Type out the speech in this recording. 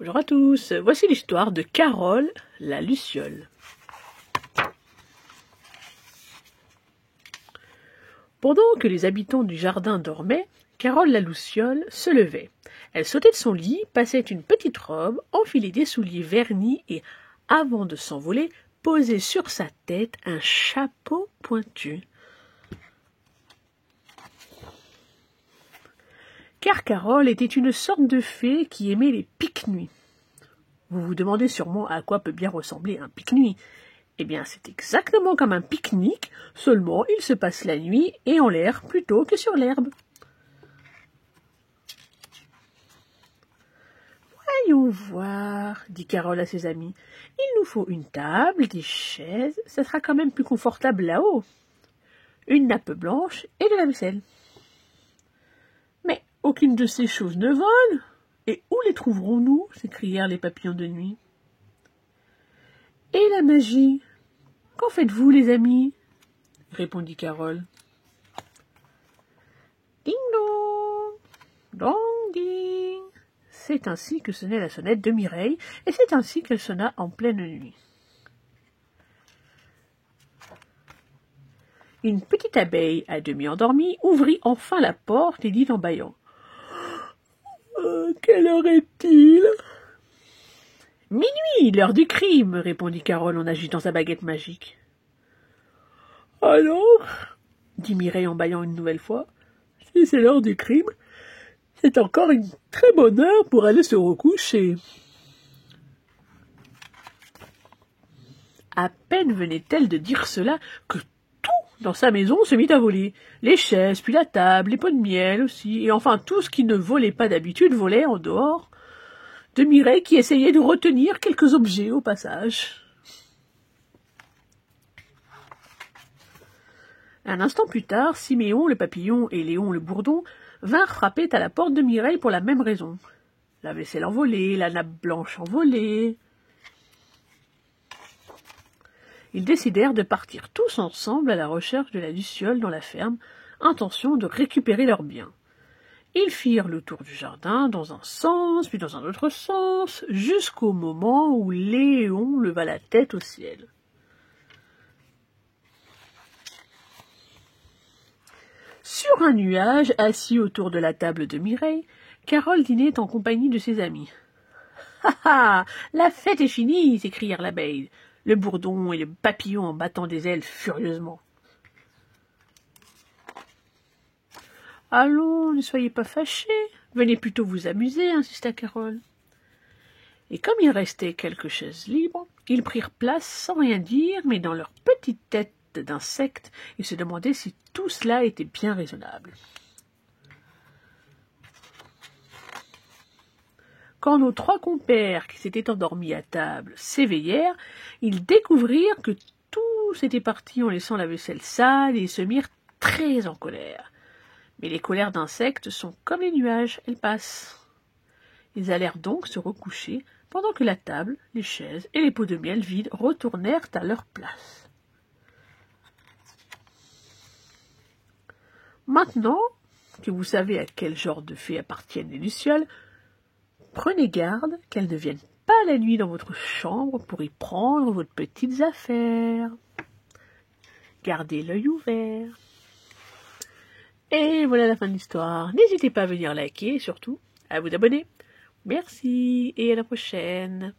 Bonjour à tous, voici l'histoire de Carole la Luciole. Pendant que les habitants du jardin dormaient, Carole la Luciole se levait. Elle sautait de son lit, passait une petite robe, enfilait des souliers vernis et, avant de s'envoler, posait sur sa tête un chapeau pointu. Car Carole était une sorte de fée qui aimait les pique-nuits. Vous vous demandez sûrement à quoi peut bien ressembler un pique-nuit. Eh bien, c'est exactement comme un pique-nique, seulement il se passe la nuit et en l'air plutôt que sur l'herbe. Voyons voir, dit Carole à ses amis. Il nous faut une table, des chaises, ça sera quand même plus confortable là-haut. Une nappe blanche et de la vaisselle. Mais aucune de ces choses ne vole. Et où les trouverons-nous? S'écrièrent les papillons de nuit. Et la magie? Qu'en faites-vous, les amis? Répondit Carole. Ding dong, dong ding. C'est ainsi que sonnait la sonnette de Mireille, et c'est ainsi qu'elle sonna en pleine nuit. Une petite abeille, à demi endormie, ouvrit enfin la porte et dit en bâillant. Quelle heure est-il? Minuit, l'heure du crime, répondit Carole en agitant sa baguette magique. Alors, dit Mireille en bâillant une nouvelle fois, si c'est l'heure du crime, c'est encore une très bonne heure pour aller se recoucher. À peine venait-elle de dire cela que tout dans sa maison se mit à voler. Les chaises, puis la table, les pots de miel aussi, et enfin tout ce qui ne volait pas d'habitude volait en dehors de Mireille qui essayait de retenir quelques objets au passage. Un instant plus tard, Siméon le papillon et Léon le bourdon vinrent frapper à la porte de Mireille pour la même raison. La vaisselle envolée, la nappe blanche envolée. Ils décidèrent de partir tous ensemble à la recherche de la Luciole dans la ferme, intention de récupérer leurs biens. Ils firent le tour du jardin dans un sens, puis dans un autre sens, jusqu'au moment où Léon leva la tête au ciel. Sur un nuage, assis autour de la table de Mireille, Carole dînait en compagnie de ses amis. « Ha ha! La fête est finie !» s'écrièrent l'abeille, le bourdon et le papillon en battant des ailes furieusement. « Allons, ne soyez pas fâchés, venez plutôt vous amuser, insista Carole. Et comme il restait quelques chaises libres, ils prirent place sans rien dire, mais dans leur petite tête d'insectes, ils se demandaient si tout cela était bien raisonnable. Quand nos trois compères qui s'étaient endormis à table s'éveillèrent, ils découvrirent que tous étaient partis en laissant la vaisselle sale et ils se mirent très en colère. Mais les colères d'insectes sont comme les nuages, elles passent. Ils allèrent donc se recoucher, pendant que la table, les chaises et les pots de miel vides retournèrent à leur place. Maintenant que vous savez à quel genre de fées appartiennent les lucioles, prenez garde qu'elles ne viennent pas la nuit dans votre chambre pour y prendre vos petites affaires. Gardez l'œil ouvert. Et voilà la fin de l'histoire. N'hésitez pas à venir liker et surtout à vous abonner. Merci et à la prochaine.